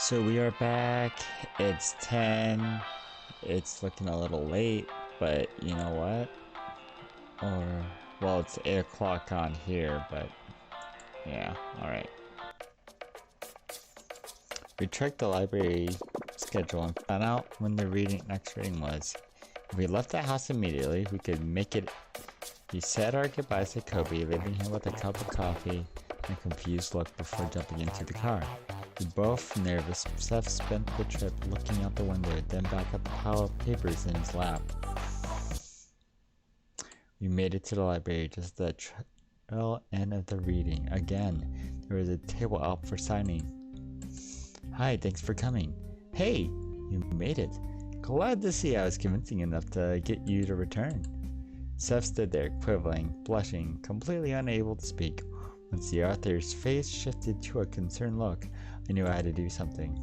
So we are back. It's 10. It's looking a little late, but you know what? Or, well, it's 8 o'clock on here, but yeah, alright. We checked the library schedule and found out when the next reading was. If we left the house immediately, we could make it. We said our goodbyes to Kobe, leaving him with a cup of coffee and a confused look before jumping into the car. We both nervous. Seth spent the trip looking out the window, then back at the pile of papers in his lap. We made it to the library just at the tail end of the reading. Again, there was a table out for signing. Hi, thanks for coming. Hey, you made it. Glad to see I was convincing enough to get you to return. Seth stood there, quivering, blushing, completely unable to speak. Once the author's face shifted to a concerned look, I knew I had to do something.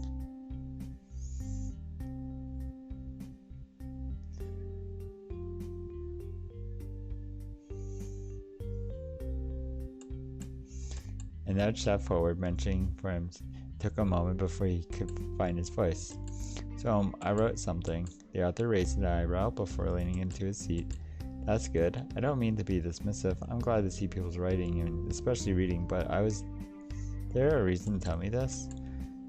I nudged Seth forward, mentioning for him. It took a moment before he could find his voice. So, I wrote something. The author raised an eyebrow before leaning into his seat. That's good. I don't mean to be dismissive. I'm glad to see people's writing, and especially reading, but there a reason to tell me this?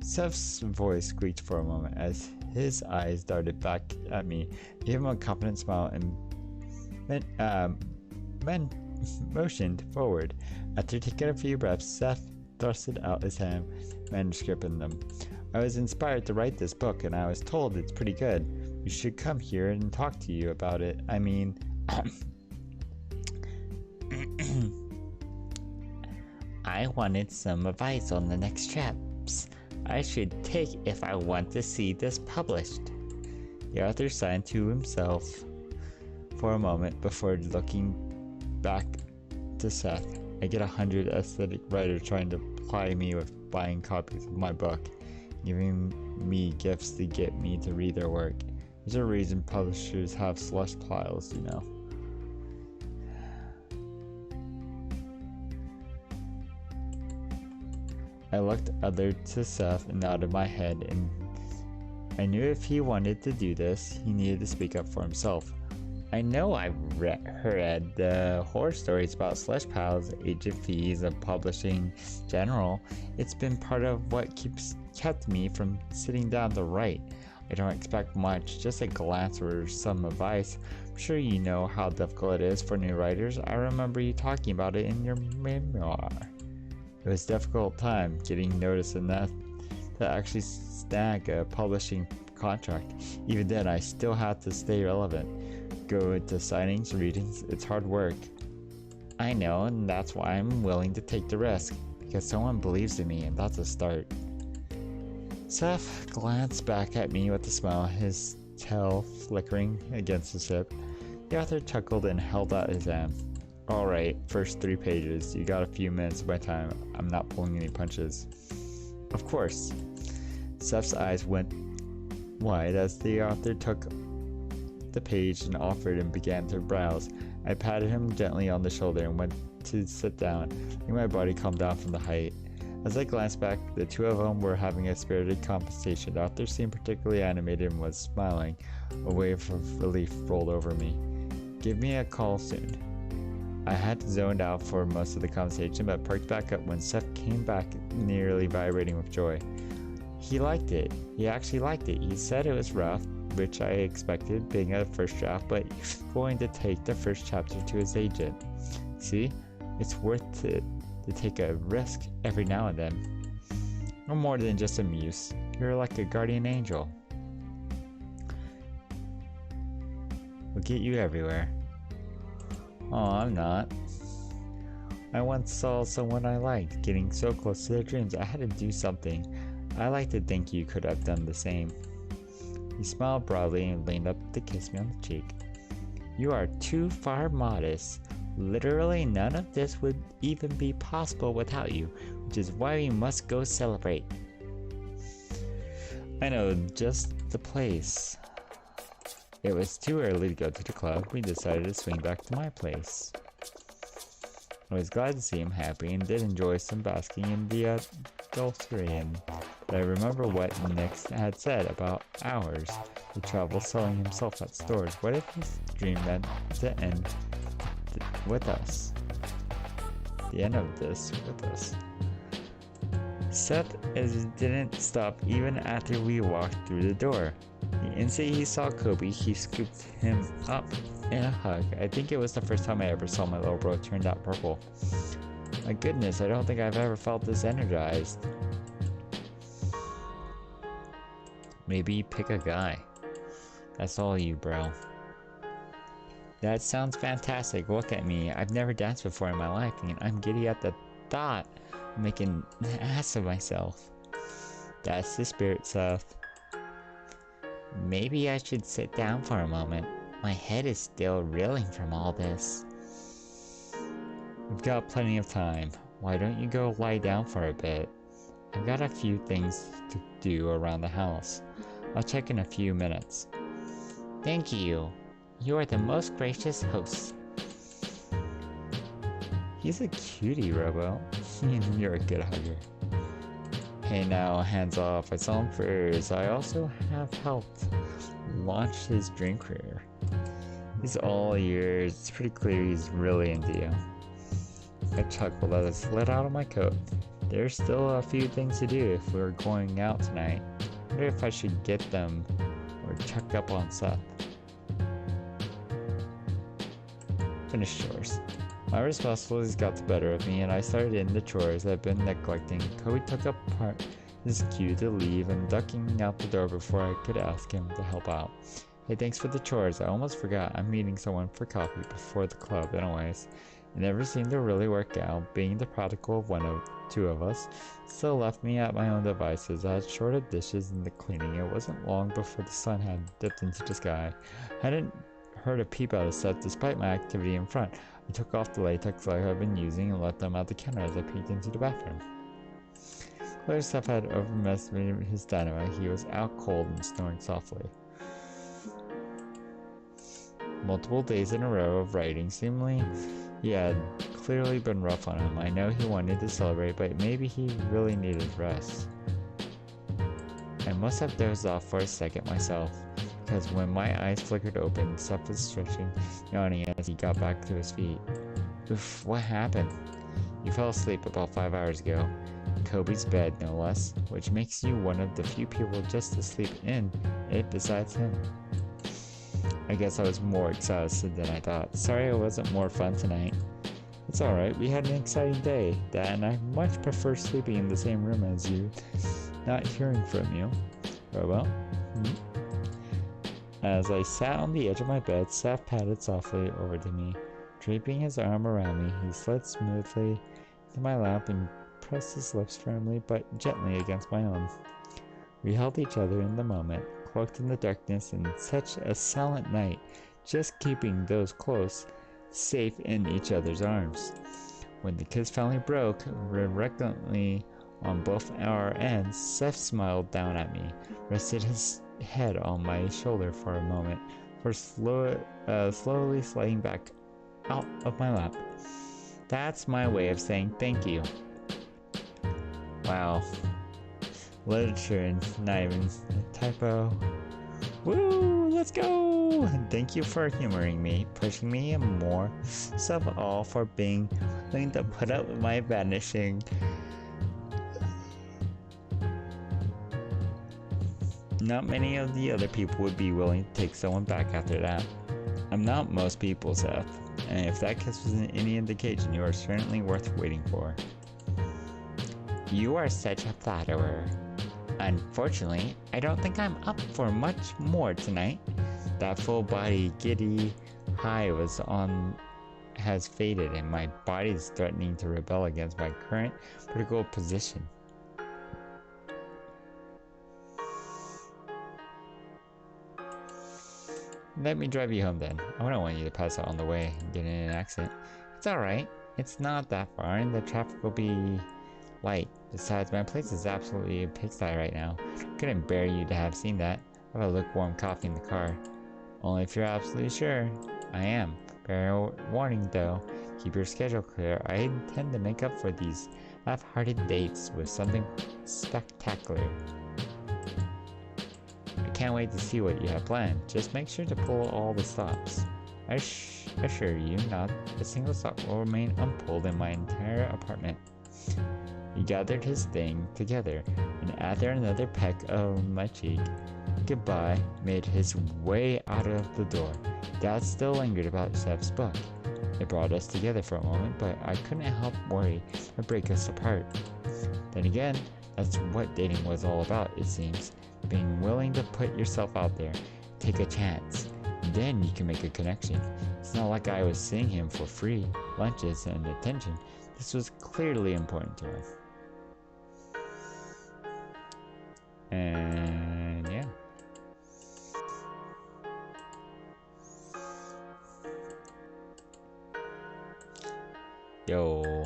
Seth's voice squeaked for a moment as his eyes darted back at me. I gave him a confident smile and motioned forward. After taking a few breaths, Seth thrusted out his hand, manuscript in them. I was inspired to write this book, and I was told it's pretty good. We should come here and talk to you about it. I mean, I wanted some advice on the next steps I should take if I want to see this published. The author signed to himself for a moment before looking back to Seth. I get 100 aesthetic writers trying to ply me with buying copies of my book, giving me gifts to get me to read their work. There's a reason publishers have slush piles, you know. I looked other to Seth and nodded my head, and I knew if he wanted to do this, he needed to speak up for himself. I know I've heard the horror stories about slush piles, agent fees, and publishing in general. It's been part of what kept me from sitting down to write. I don't expect much, just a glance or some advice. I'm sure you know how difficult it is for new writers. I remember you talking about it in your memoir. It was a difficult time getting noticed enough to actually snag a publishing contract. Even then, I still had to stay relevant. Go to signings, readings, it's hard work. I know, and that's why I'm willing to take the risk, because someone believes in me, and that's a start. Seth glanced back at me with a smile, his tail flickering against his hip. The author chuckled and held out his hand. Alright, first 3 pages. You got a few minutes of my time. I'm not pulling any punches. Of course. Seth's eyes went wide as the author took the page and offered and began to browse. I patted him gently on the shoulder and went to sit down, letting my body calm down from the height. As I glanced back, the two of them were having a spirited conversation. The author seemed particularly animated and was smiling. A wave of relief rolled over me. Give me a call soon. I had zoned out for most of the conversation, but perked back up when Seth came back, nearly vibrating with joy. He liked it. He actually liked it. He said it was rough, which I expected, being a first draft, but he's going to take the first chapter to his agent. See? It's worth it to take a risk every now and then. No more than just a muse. You're like a guardian angel. We'll get you everywhere. Oh, I'm not. I once saw someone I liked getting so close to their dreams, I had to do something. I like to think you could have done the same. He smiled broadly and leaned up to kiss me on the cheek. You are too far modest. Literally none of this would even be possible without you, which is why we must go celebrate. I know just the place. It was too early to go to the club. We decided to swing back to my place. I was glad to see him happy and did enjoy some basking in the adultery and but I remember what Nix had said about hours to travel selling himself at stores. What if his dream meant to end with us? The end of this with us. Seth didn't stop even after we walked through the door. The instant he saw Kobe, he scooped him up in a hug. I think it was the first time I ever saw my little bro turned out purple. My goodness, I don't think I've ever felt this energized. Maybe pick a guy. That's all you, bro. That sounds fantastic. Look at me. I've never danced before in my life, and I'm giddy at the thought of making an ass of myself. That's the spirit, Seth. Maybe I should sit down for a moment. My head is still reeling from all this. We've got plenty of time. Why don't you go lie down for a bit? I've got a few things to do around the house. I'll check in a few minutes. Thank you. You are the most gracious host. He's a cutie, Robo. You're a good hugger. Hey now, hands off. I saw him first. I also have helped launch his dream career. He's all ears. It's pretty clear he's really into you. I chuckled as I slid out of my coat. There's still a few things to do if we're going out tonight. I wonder if I should get them or check up on Seth. Finish chores. My responsibilities got the better of me and I started in the chores I've been neglecting. Kobe took up his cue to leave and ducking out the door before I could ask him to help out. Hey, thanks for the chores. I almost forgot I'm meeting someone for coffee before the club anyways. It never seemed to really work out. Being the prodigal of two of us still left me at my own devices. I had short of dishes and the cleaning. It wasn't long before the sun had dipped into the sky. I hadn't heard a peep out of Seth despite my activity in front. I took off the latex glove I'd been using and left them at the counter as I peeked into the bathroom. Clear Seth had overestimated his dynamite. He was out cold and snoring softly. Multiple days in a row of writing. Seemingly, he had clearly been rough on him. I know he wanted to celebrate, but maybe he really needed rest. I must have dozed off for a second myself, because when my eyes flickered open, Seth was stretching, yawning as he got back to his feet. Oof, what happened? You fell asleep about 5 hours ago. Kobe's bed, no less, which makes you one of the few people just to sleep in it besides him. I guess I was more exhausted than I thought. Sorry it wasn't more fun tonight. It's alright, we had an exciting day, Dad, and I much prefer sleeping in the same room as you, not hearing from you. Robo? As I sat on the edge of my bed, Seth padded softly over to me. Draping his arm around me, he slid smoothly into my lap and pressed his lips firmly but gently against my own. We held each other in the moment, cloaked in the darkness in such a silent night, just keeping those close, safe in each other's arms. When the kiss finally broke, reluctantly on both our ends, Seth smiled down at me, rested his head on my shoulder for a moment, before slowly sliding back out of my lap. That's my way of saying thank you. Wow. Literature and not even a typo. Woo! Let's go! Thank you for humoring me, pushing me, and more stuff all for being willing to put up with my vanishing. Not many of the other people would be willing to take someone back after that. I'm not most people, Seth, and if that kiss wasn't any indication, you are certainly worth waiting for. You are such a flatterer. Unfortunately, I don't think I'm up for much more tonight. That full body giddy high has faded and my body is threatening to rebel against my current vertical position. Let me drive you home then. I don't want you to pass out on the way and get in an accident. It's alright. It's not that far and the traffic will be light. Besides, my place is absolutely a pigsty right now. Couldn't bear you to have seen that. I have a lukewarm coffee in the car. Only if you're absolutely sure. I am. Fair warning though. Keep your schedule clear. I intend to make up for these half-hearted dates with something spectacular. I can't wait to see what you have planned. Just make sure to pull all the stops. I assure you, not a single stop will remain unpulled in my entire apartment. He gathered his thing together, and after another peck of my cheek, goodbye, made his way out of the door. Dad still lingered about Seth's book. It brought us together for a moment, but I couldn't help worry or break us apart. Then again, that's what dating was all about, it seems. Being willing to put yourself out there, take a chance. Then you can make a connection. It's not like I was seeing him for free lunches and attention. This was clearly important to us. And yeah. Yo.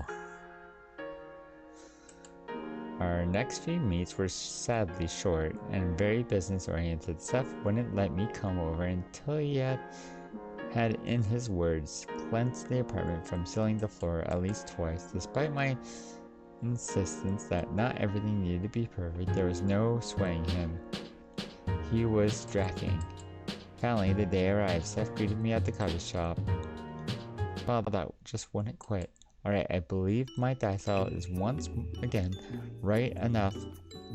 Our next few meets were sadly short and very business oriented. Seth wouldn't let me come over until he had in his words, cleansed the apartment from ceiling to floor at least twice. Despite my insistence that not everything needed to be perfect, there was no swaying him. He was drafting. Finally, the day arrived. Seth greeted me at the coffee shop. Well, that just wouldn't quit. Alright, I believe my style is once again right enough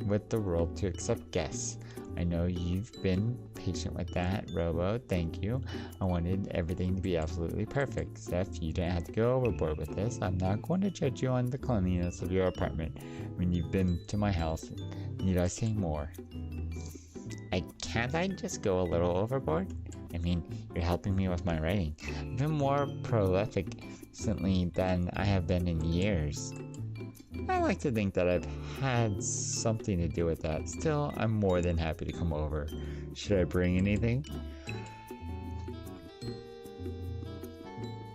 with the world to accept guests. I know you've been patient with that, Robo, thank you. I wanted everything to be absolutely perfect. Seth, you didn't have to go overboard with this. I'm not going to judge you on the cleanliness of your apartment when you've been to my house. Need I say more? Can't I just go a little overboard? I mean, you're helping me with my writing. I've been more prolific recently than I have been in years. I like to think that I've had something to do with that. Still, I'm more than happy to come over. Should I bring anything?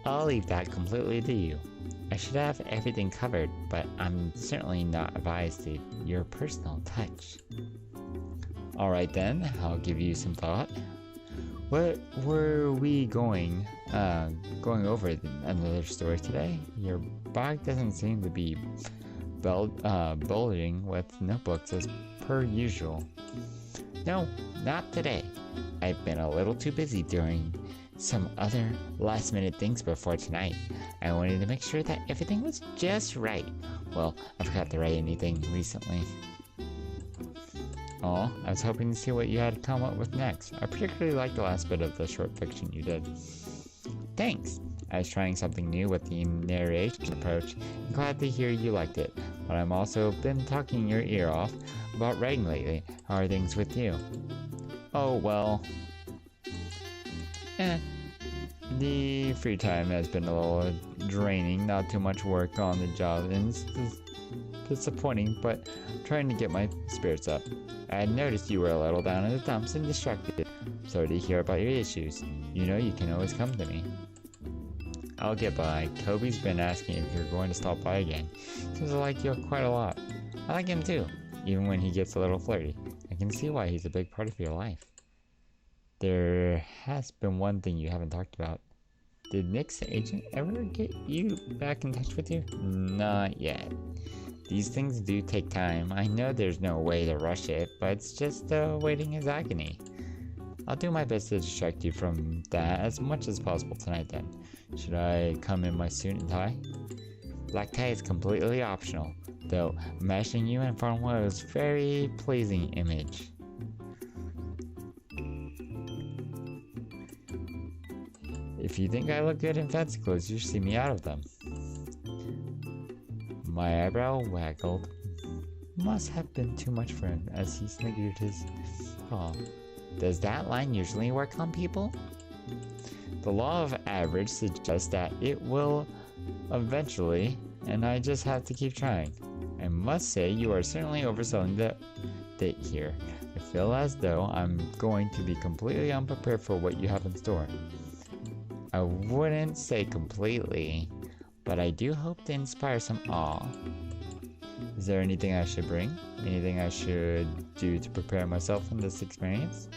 I'll leave that completely to you. I should have everything covered, but I'm certainly not advised to your personal touch. Alright then, I'll give you some thought. What were we going over another story today? Your bag doesn't seem to be bulging with notebooks as per usual. No, not today. I've been a little too busy doing some other last minute things before tonight. I wanted to make sure that everything was just right. Well, I forgot to write anything recently. Oh, I was hoping to see what you had to come up with next. I particularly liked the last bit of the short fiction you did. Thanks! I was trying something new with the narration approach, and glad to hear you liked it. But I'm also been talking your ear off about writing lately. How are things with you? Oh, well... The free time has been a little draining, not too much work on the job, and it's disappointing, but I'm trying to get my spirits up. I had noticed you were a little down in the dumps and distracted. Sorry to hear about your issues. You know you can always come to me. I'll get by. Kobe's been asking if you're going to stop by again. Seems to like you quite a lot. I like him too, even when he gets a little flirty. I can see why he's a big part of your life. There has been one thing you haven't talked about. Did Nick's agent ever get you back in touch with you? Not yet. These things do take time. I know there's no way to rush it, but it's just waiting is agony. I'll do my best to distract you from that as much as possible tonight then. Should I come in my suit and tie? Black tie is completely optional, though imagining you in front of one is a very pleasing image. If you think I look good in fancy clothes, you should see me out of them. My eyebrow waggled. Must have been too much for him as he sniggered his paw. Does that line usually work on people? The law of average suggests that it will eventually, and I just have to keep trying. I must say you are certainly overselling the date here. I feel as though I'm going to be completely unprepared for what you have in store. I wouldn't say completely, but I do hope to inspire some awe. Is there anything I should bring? Anything I should do to prepare myself for this experience?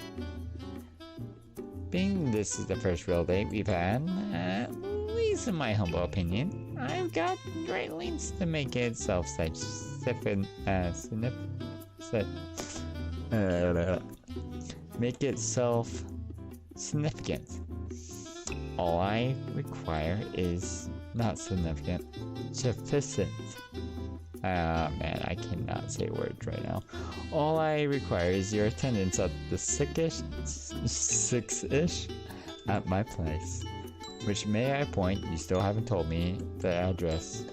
Being this is the first real date we've had, at least in my humble opinion, I've got great links to make it make it self-significant. All I require is not significant, sufficient. Man, I cannot say words right now. All I require is your attendance at the six-ish at my place. Which, may I point, you still haven't told me the address.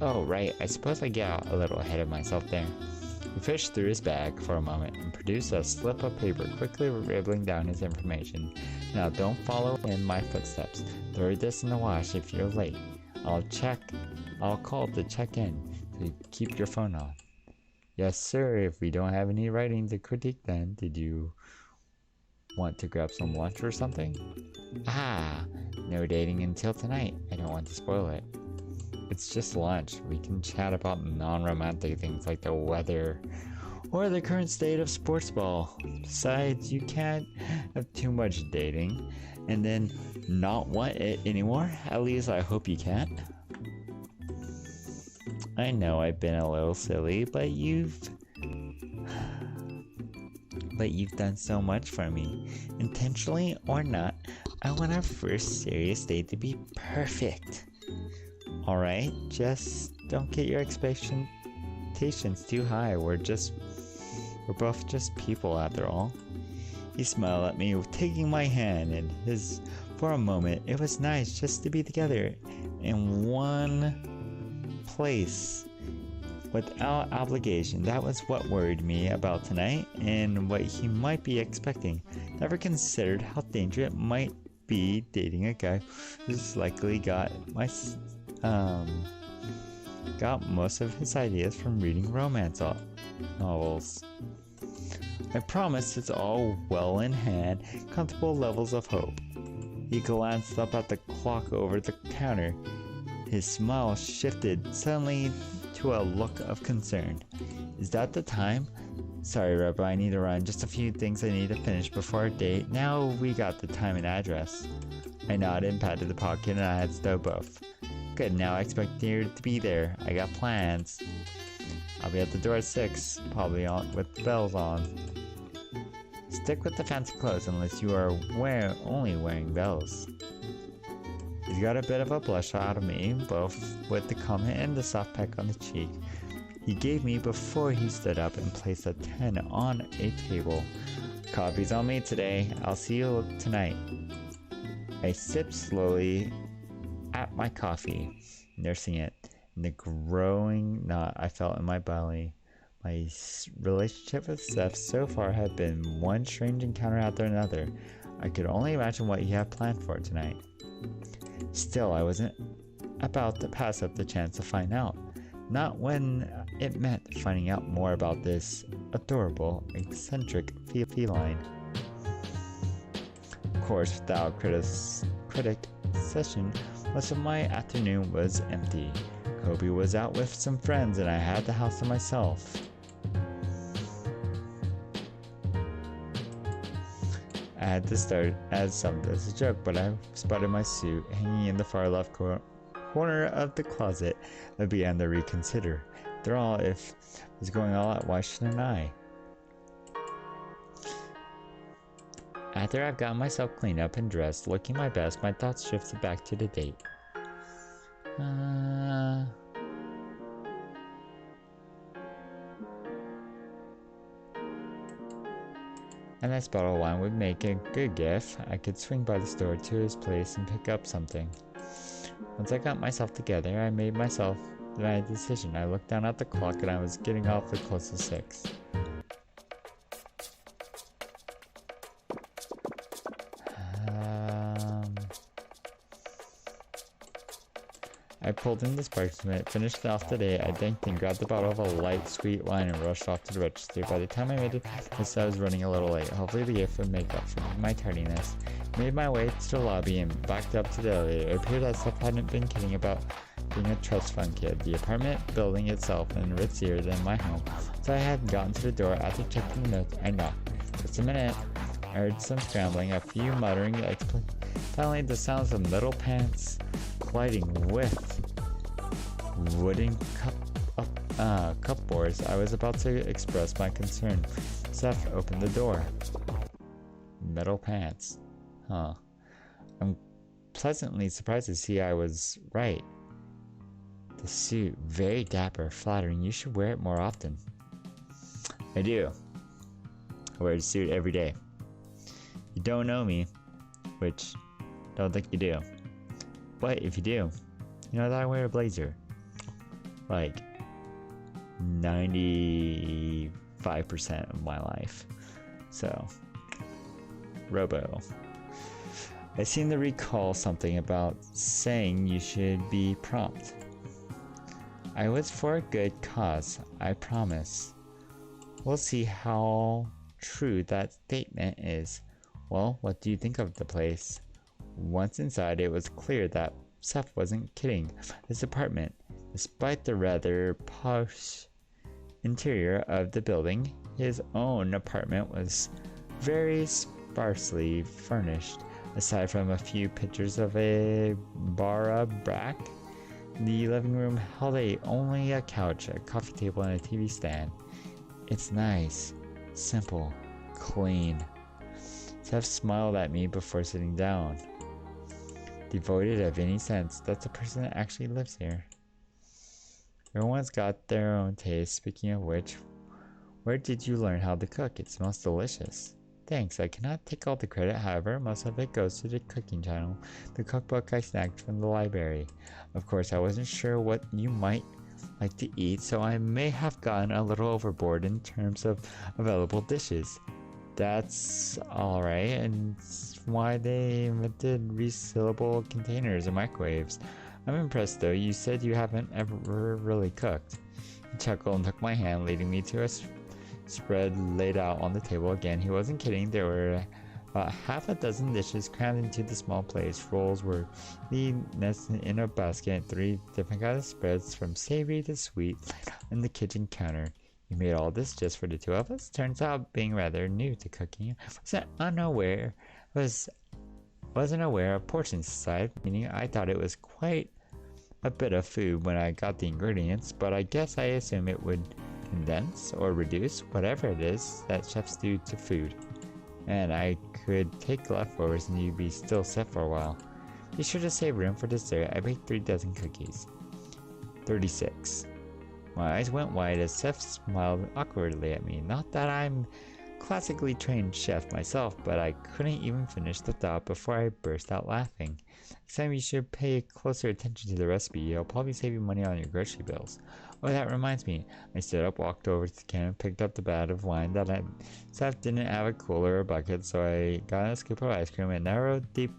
Oh, right, I suppose I get out a little ahead of myself there. He fished through his bag for a moment and produced a slip of paper, quickly scribbling down his information. Now, don't follow in my footsteps. Throw this in the wash if you're late. I'll call to check in, so keep your phone on. Yes, sir, if we don't have any writing to critique then, did you want to grab some lunch or something? Ah, no dating until tonight. I don't want to spoil it. It's just lunch. We can chat about non-romantic things like the weather or the current state of sports ball. Besides, you can't have too much dating and then not want it anymore. At least I hope you can't. I know I've been a little silly, but you've done so much for me. Intentionally or not, I want our first serious date to be perfect. Alright, just don't get your expectations too high. We're both just people after all. He smiled at me, taking my hand, and for a moment, it was nice just to be together in one place without obligation. That was what worried me about tonight and what he might be expecting. Never considered how dangerous it might be dating a guy who's likely got most of his ideas from reading romance novels. I promise it's all well in hand, comfortable levels of hope. He glanced up at the clock over the counter. His smile shifted suddenly to a look of concern. Is that the time? Sorry, Rebel, I need to run. Just a few things I need to finish before our date. Now we got the time and address. I nodded and patted the pocket and I had still both. Good, now I expect you to be there. I got plans. I'll be at the door at 6, probably on with the bells on. Stick with the fancy clothes unless you are only wearing bells. He's got a bit of a blush out of me, both with the comment and the soft peck on the cheek he gave me before he stood up and placed a 10 on a table. Coffee's on me today. I'll see you tonight. I sipped slowly at my coffee, nursing it, and the growing knot I felt in my belly. My relationship with Seth so far had been one strange encounter after another. I could only imagine what he had planned for tonight. Still, I wasn't about to pass up the chance to find out. Not when it meant finding out more about this adorable, eccentric feline. Of course, without critic session, most of my afternoon was empty. Kobe was out with some friends and I had the house to myself. I had to start as something as a joke, but I spotted my suit hanging in the far left corner of the closet and began to reconsider. After all, if it was going all out, why shouldn't I? After I've gotten myself cleaned up and dressed, looking my best, my thoughts shifted back to the date. A nice bottle of wine would make a good gift. I could swing by the store to his place and pick up something. Once I got myself together, I made myself my decision. I looked down at the clock and I was getting off the close to 6. I pulled in the sparks from it, finished off the day. I thanked and grabbed a bottle of a light, sweet wine and rushed off to the register. By the time I made it, I was running a little late. Hopefully the gift would make up for my tardiness. I made my way to the lobby and backed up to the elevator. It appeared that Seth hadn't been kidding about being a trust fund kid. The apartment building itself was ritzier than my home, so I had gotten to the door. After checking the notes, I knocked. Just a minute. I heard some scrambling, a few muttering. Finally, the sounds of metal pants colliding with wooden cupboards, I was about to express my concern. Seth opened the door. Metal pants. Huh. I'm pleasantly surprised to see I was right. The suit, very dapper, flattering. You should wear it more often. I do. I wear a suit every day. You don't know me, which don't think you do. But if you do, you know that I wear a blazer. Like 95% of my life. So, Robo. I seem to recall something about saying you should be prompt. I was for a good cause, I promise. We'll see how true that statement is. Well, what do you think of the place? Once inside, it was clear that Seth wasn't kidding. His apartment, despite the rather posh interior of the building, his own apartment was very sparsely furnished. Aside from a few pictures of a bar-a-brack, the living room held only a couch, a coffee table, and a TV stand. It's nice, simple, clean. Seth smiled at me before sitting down. Devoid of any sense that the person that actually lives here. Everyone's got their own taste. Speaking of which, where did you learn how to cook? It smells delicious. Thanks, I cannot take all the credit, however, most of it goes to the cooking channel, the cookbook I snagged from the library. Of course, I wasn't sure what you might like to eat, so I may have gone a little overboard in terms of available dishes. That's alright, and why they invented resealable containers and microwaves. I'm impressed though, you said you haven't ever really cooked. He chuckled and took my hand, leading me to a spread laid out on the table again. He wasn't kidding, there were about half a dozen dishes crammed into the small plates. Rolls were nested in a basket, 3 different kinds of spreads from savory to sweet on the kitchen counter. You made all this just for the two of us? Turns out being rather new to cooking, wasn't aware of portion size, meaning I thought it was quite a bit of food when I got the ingredients, but I guess I assume it would condense or reduce whatever it is that chefs do to food. And I could take leftovers and you'd be still set for a while. Be sure to save room for dessert. I baked 3 dozen cookies. 36. My eyes went wide as Seth smiled awkwardly at me. Not that I'm classically trained chef myself, but I couldn't even finish the thought before I burst out laughing. Next time you should pay closer attention to the recipe. It'll probably save you money on your grocery bills. Oh, that reminds me. I stood up, walked over to the can, picked up the vat of wine that Seth didn't have a cooler or bucket, so I got a scoop of ice cream, a narrow, deep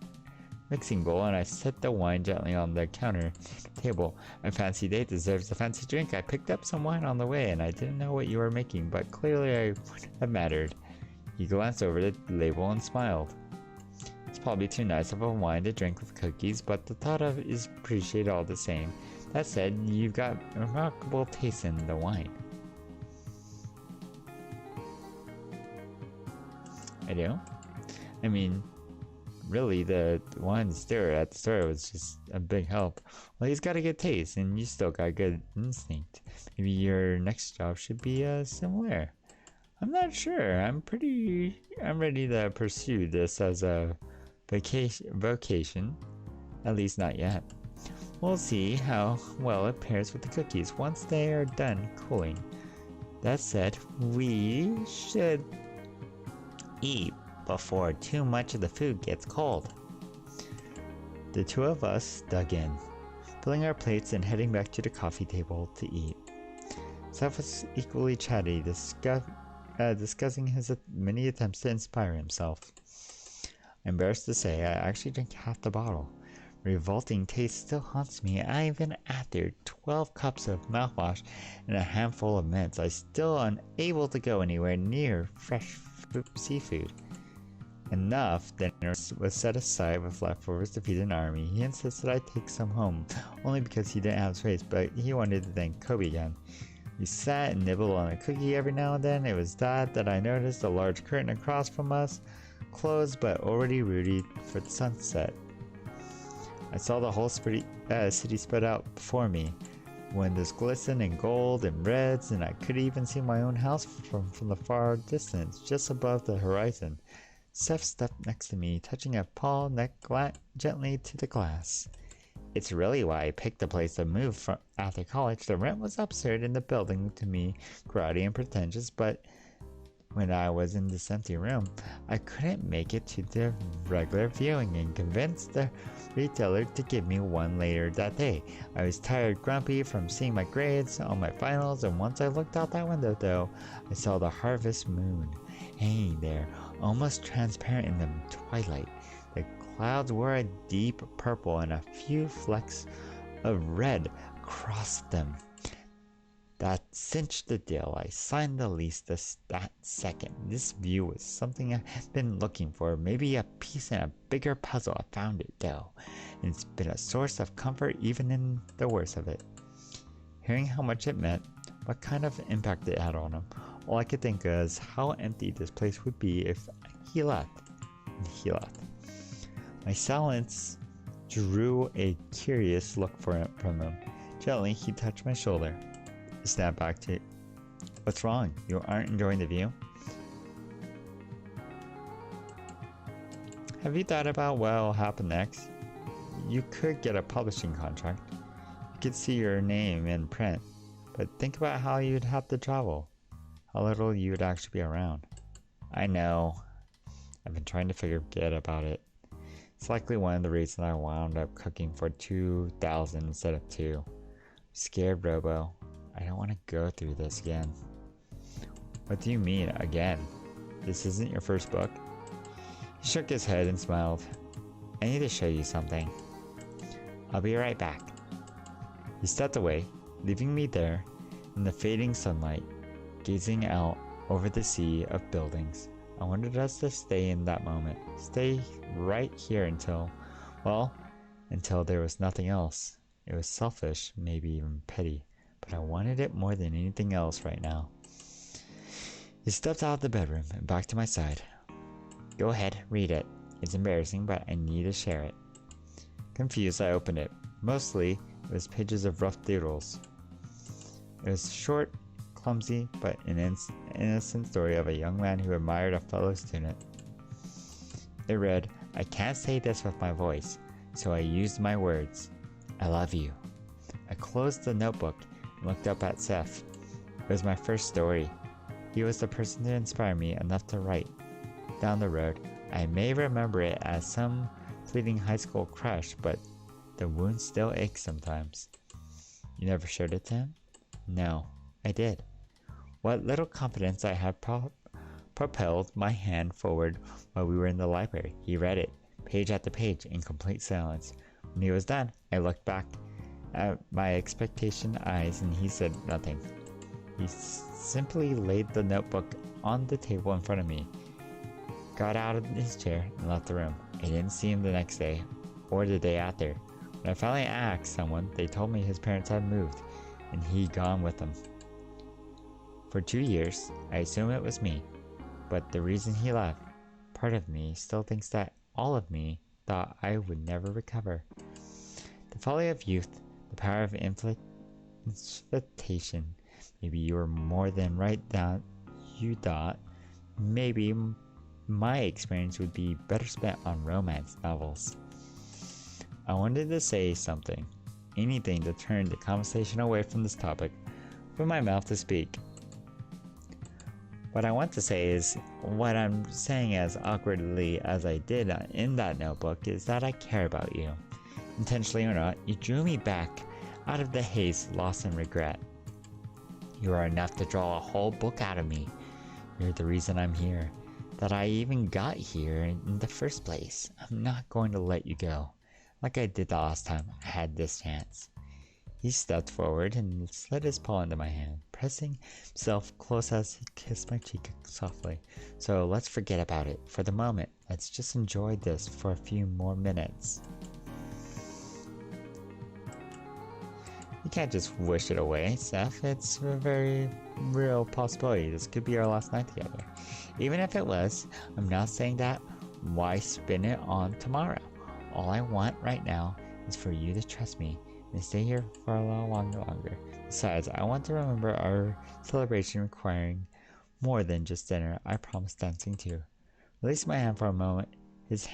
mixing bowl, and I set the wine gently on the counter table. A fancy date deserves a fancy drink. I picked up some wine on the way, and I didn't know what you were making, but clearly I wouldn't have mattered. He glanced over the label and smiled. It's probably too nice of a wine to drink with cookies, but the thought of it is appreciated all the same. That said, you've got remarkable taste in the wine. I do? I mean, really, the wine stir at the store was just a big help. Well, he's got a good taste, and you still got good instinct. Maybe your next job should be similar. I'm not sure. I'm ready to pursue this as a vocation. At least not yet. We'll see how well it pairs with the cookies once they are done cooling. That said, we should eat before too much of the food gets cold. The two of us dug in, filling our plates and heading back to the coffee table to eat. Seth was equally chatty, discussing his many attempts to inspire himself. I'm embarrassed to say I actually drank half the bottle. Revolting taste still haunts me. Even after 12 cups of mouthwash and a handful of mints, I'm still unable to go anywhere near fresh seafood. Enough dinner was set aside with leftovers to feed an army. He insisted I take some home, only because he didn't have space, but he wanted to thank Kobe again. We sat and nibbled on a cookie every now and then. It was that I noticed a large curtain across from us, closed but already ready for the sunset. I saw the whole city spread out before me. Windows glistened in gold and reds, and I could even see my own house from the far distance, just above the horizon. Seth stepped next to me, touching a paw gently to the glass. It's really why I picked the place to move from after college. The rent was absurd and the building to me grotty and pretentious, but when I was in this empty room, I couldn't make it to the regular viewing and convinced the retailer to give me one later that day. I was tired, grumpy from seeing my grades on my finals, and once I looked out that window though, I saw the harvest moon hanging there, almost transparent in the twilight. The clouds were a deep purple and a few flecks of red crossed them. That cinched the deal. I signed the lease that second. This view was something I've been looking for, maybe a piece in a bigger puzzle. I found it though, and it's been a source of comfort even in the worst of it. Hearing how much it meant, what kind of impact it had on him, all I could think is how empty this place would be if he left. And he left. My silence drew a curious look from him. Gently, he touched my shoulder. Snap back to, what's wrong? You aren't enjoying the view? Have you thought about what will happen next? You could get a publishing contract. You could see your name in print. But think about how you'd have to travel. How little you would actually be around. I know. I've been trying to forget about it. It's likely one of the reasons I wound up cooking for 2,000 instead of 2. Scared Robo. I don't want to go through this again. What do you mean, again? This isn't your first book? He shook his head and smiled. I need to show you something. I'll be right back. He stepped away, leaving me there in the fading sunlight, gazing out over the sea of buildings. I wanted us to stay in that moment. Stay right here until there was nothing else. It was selfish, maybe even petty. But I wanted it more than anything else right now. He stepped out of the bedroom and back to my side. Go ahead, read it. It's embarrassing, but I need to share it. Confused, I opened it. Mostly, it was pages of rough doodles. It was short, clumsy, but an innocent story of a young man who admired a fellow student. It read, I can't say this with my voice, so I used my words. I love you. I closed the notebook and looked up at Seth. It was my first story. He was the person to inspire me enough to write. Down the road, I may remember it as some fleeting high school crush, but the wound still aches sometimes. You never showed it to him? No, I did. What little confidence I had propelled my hand forward while we were in the library. He read it, page after page, in complete silence. When he was done, I looked back at my expectant eyes and he said nothing. He simply laid the notebook on the table in front of me, got out of his chair, and left the room. I didn't see him the next day, or the day after. When I finally asked someone, they told me his parents had moved, and he'd gone with them. For 2 years, I assume it was me, but the reason he left, part of me still thinks that all of me thought I would never recover. The folly of youth, the power of infatuation. Maybe you were more than right that you thought. Maybe my experience would be better spent on romance novels. I wanted to say something, anything to turn the conversation away from this topic, for my mouth to speak. What I want to say is, what I'm saying as awkwardly as I did in that notebook is that I care about you. Intentionally or not, you drew me back out of the haze, loss, and regret. You are enough to draw a whole book out of me. You're the reason I'm here, that I even got here in the first place. I'm not going to let you go, like I did the last time I had this chance. He stepped forward and slid his paw into my hand, pressing himself close as he kissed my cheek softly. So let's forget about it for the moment. Let's just enjoy this for a few more minutes. You can't just wish it away, Seth. It's a very real possibility. This could be our last night together. Even if it was, I'm not saying that. Why spin it on tomorrow? All I want right now is for you to trust me and stay here for a little longer. Besides, I want to remember our celebration requiring more than just dinner. I promise dancing too. Release my hand for a moment. His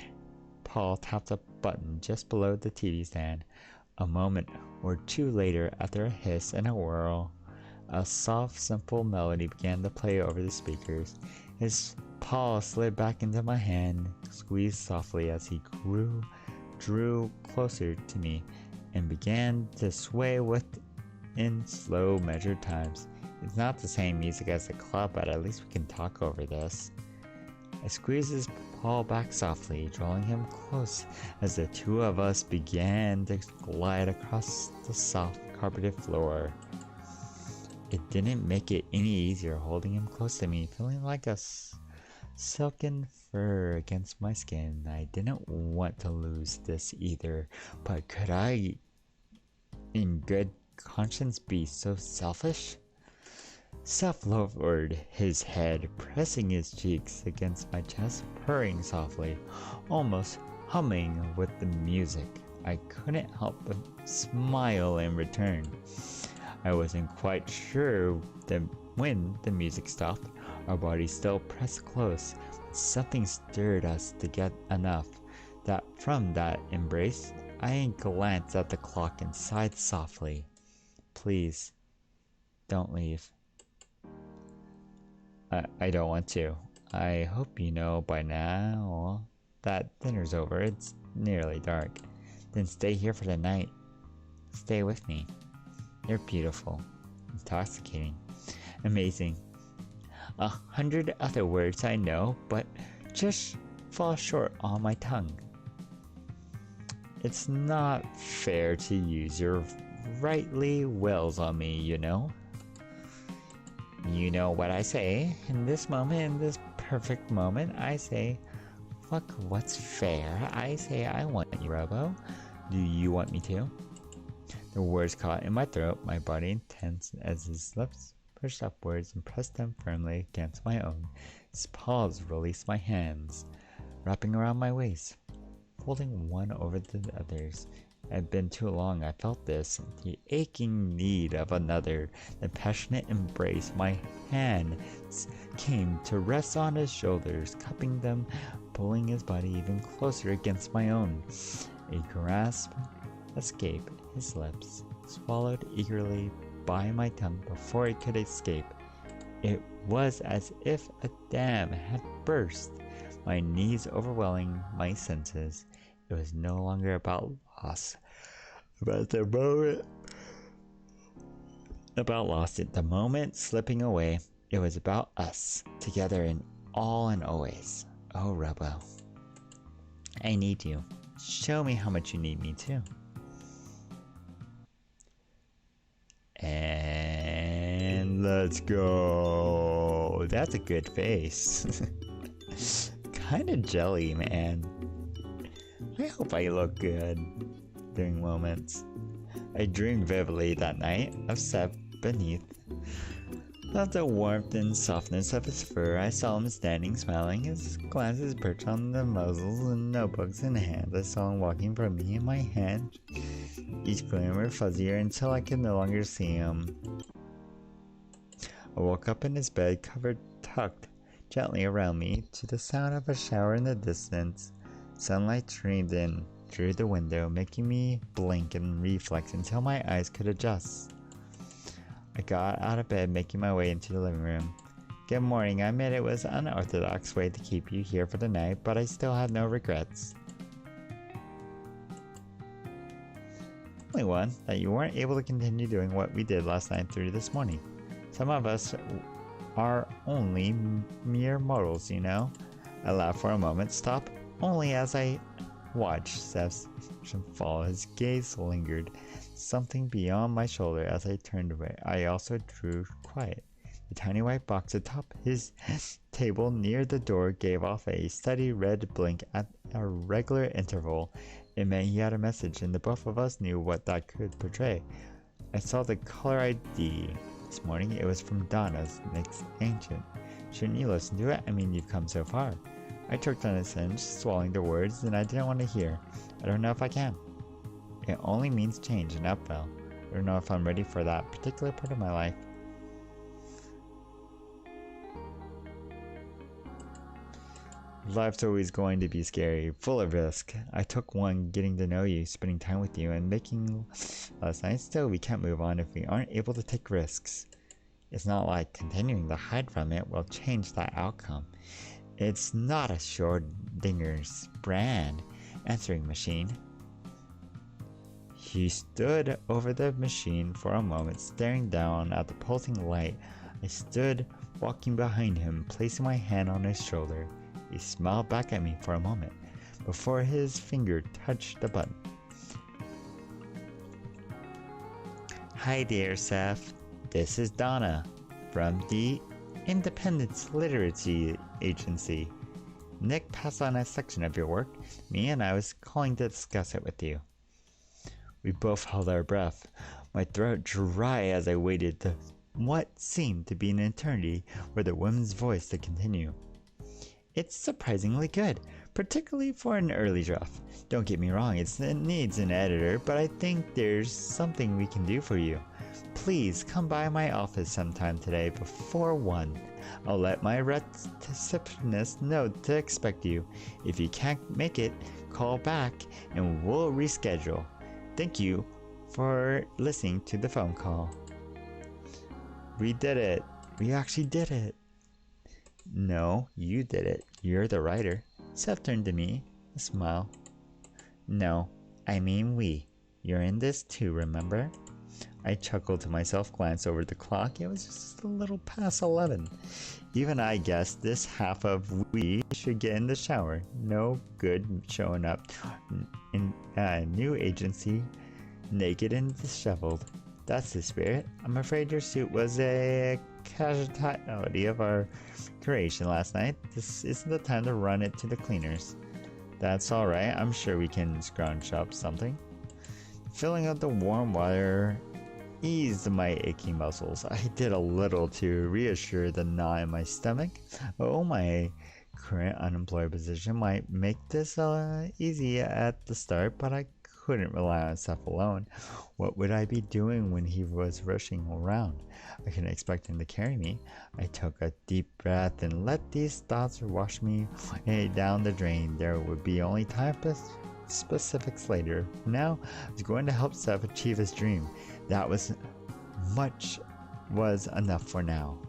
paw tapped a button just below the TV stand. A moment or two later, after a hiss and a whirl, a soft, simple melody began to play over the speakers. His paw slid back into my hand, squeezed softly as he drew closer to me, and began to sway in slow, measured times. It's not the same music as the club, but at least we can talk over this. I squeezed his paw back softly, drawing him close as the two of us began to glide across the soft, carpeted floor. It didn't make it any easier holding him close to me, feeling like a silken fur against my skin. I didn't want to lose this either, but could I, in good conscience, be so selfish? Seth lowered his head, pressing his cheeks against my chest, purring softly, almost humming with the music. I couldn't help but smile in return. I wasn't quite sure that when the music stopped, our bodies still pressed close. Something stirred us to get enough that from that embrace, I glanced at the clock and sighed softly. Please, don't leave. I don't want to. I hope you know by now that dinner's over. It's nearly dark. Then stay here for the night. Stay with me. You're beautiful, intoxicating, amazing. 100 other words I know, but just fall short on my tongue. It's not fair to use your rightly wills on me, you know? You know what I say. In this moment, in this perfect moment, I say, fuck what's fair. I say I want you, Robo. Do you want me to? The words caught in my throat, my body tense as his lips pushed upwards and pressed them firmly against my own. His paws released my hands, wrapping around my waist, folding one over the others. It had been too long, I felt this, the aching need of another, the passionate embrace. My hands came to rest on his shoulders, cupping them, pulling his body even closer against my own. A grasp escaped his lips, swallowed eagerly by my tongue before it could escape. It was as if a dam had burst, my knees overwhelming my senses. It was no longer about loss, the moment slipping away. It was about us, together in all and always. Oh, Robo, I need you. Show me how much you need me too. And let's go. That's a good face. Kinda jelly, man. I hope I look good during moments. I dreamed vividly that night of Seth beneath. Of the warmth and softness of his fur. I saw him standing, smiling, his glasses perched on the muzzles and notebooks in hand. I saw him walking from me in my hand, each glimmer fuzzier until I could no longer see him. I woke up in his bed, tucked gently around me, to the sound of a shower in the distance. Sunlight streamed in through the window, making me blink and reflex until my eyes could adjust. I got out of bed, making my way into the living room. Good morning. I admit it was an unorthodox way to keep you here for the night, but I still have no regrets. Only one, that you weren't able to continue doing what we did last night through this morning. Some of us are only mere mortals, you know. I laughed for a moment, stopped only as I watched Seth's fall. His gaze lingered something beyond my shoulder as I turned away. I also drew quiet. The tiny white box atop his table near the door gave off a steady red blink at a regular interval. It meant he had a message, and the both of us knew what that could portray. I saw the caller ID this morning. It was from Donna's next ancient. Shouldn't you listen to it? I mean, you've come so far. I choked on his hinge, swallowing the words, and I didn't want to hear. I don't know if I can. It only means change and uphill. I don't know if I'm ready for that particular part of my life. Life's always going to be scary, full of risk. I took one getting to know you, spending time with you, and making last night. Still, we can't move on if we aren't able to take risks. It's not like continuing to hide from it will change that outcome. It's not a Schrodinger's brand answering machine. He stood over the machine for a moment, staring down at the pulsing light. I stood walking behind him, placing my hand on his shoulder. He smiled back at me for a moment before his finger touched the button. Hi there, Seth. This is Donna from the Independence Literacy Agency. Nick passed on a section of your work. Me and I was calling to discuss it with you. We both held our breath, my throat dry as I waited to what seemed to be an eternity for the woman's voice to continue. It's surprisingly good, particularly for an early draft. Don't get me wrong, it needs an editor, but I think there's something we can do for you. Please come by my office sometime today before 1. I'll let my receptionist know to expect you. If you can't make it, call back and we'll reschedule. Thank you for listening to the phone call. We did it. We actually did it. No, you did it. You're the writer. Seth turned to me, a smile. No, I mean we. You're in this too, remember? I chuckled to myself, glanced over the clock. It was just a little past 11. Even I guessed this half of we should get in the shower. No good showing up in a new agency, naked and disheveled. That's the spirit. I'm afraid your suit was a casualty of our creation last night. This isn't the time to run it to the cleaners. That's alright. I'm sure we can scrounge up something. Filling up the warm water eased my aching muscles. I did a little to reassure the knot in my stomach. Oh, my current unemployed position might make this easy at the start, but I couldn't rely on Seth alone. What would I be doing when he was rushing around? I couldn't expect him to carry me. I took a deep breath and let these thoughts wash me down the drain. There would be only time for specifics later. Now, I was going to help Seth achieve his dream. That was enough for now.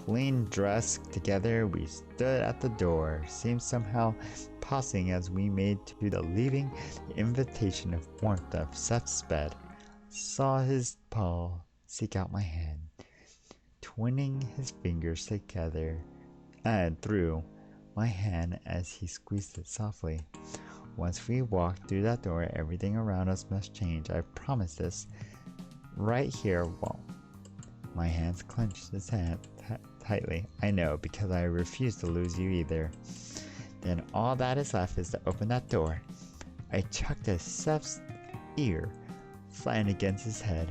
Clean dressed together, we stood at the door, seemed somehow pausing as we made to the leaving. The invitation of warmth of Seth's bed. Saw his paw seek out my hand, twining his fingers together and through my hand as he squeezed it softly. Once we walked through that door, everything around us must change. I promise this. Right here won't. My hands clenched his hand tightly. I know, because I refuse to lose you either. Then all that is left is to open that door. I chucked a Seth's ear flying against his head.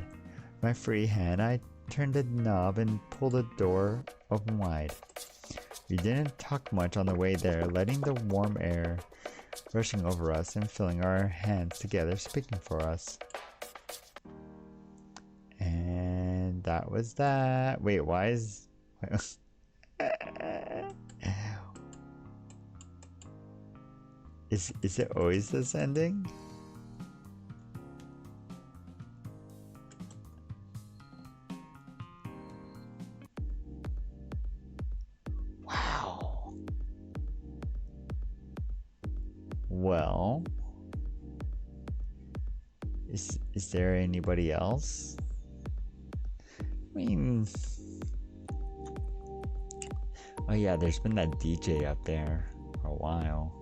My free hand, I turned the knob and pulled the door open wide. We didn't talk much on the way there, letting the warm air rushing over us and filling our hands together, speaking for us. And that was that. Wait, why is... Is it always this ending? Wow. Well, is there anybody else? I mean, oh yeah, there's been that DJ up there for a while.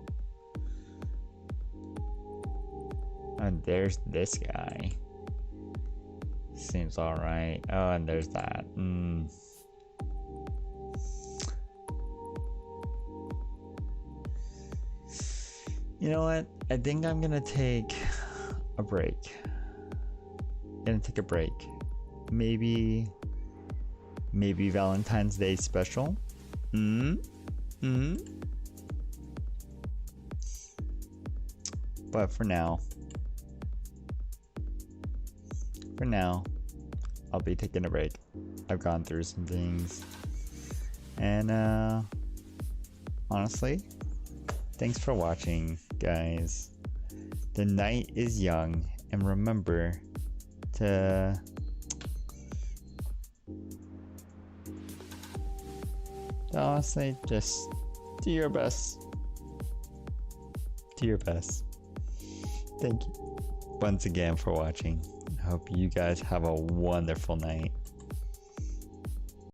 And there's this guy. Seems alright. Oh, and there's that. You know what? I think I'm gonna take a break. Maybe Valentine's Day special. But for now, for now, I'll be taking a break. I've gone through some things. And honestly, thanks for watching, guys. The night is young, and remember to honestly just do your best. Do your best. Thank you once again for watching. I hope you guys have a wonderful night.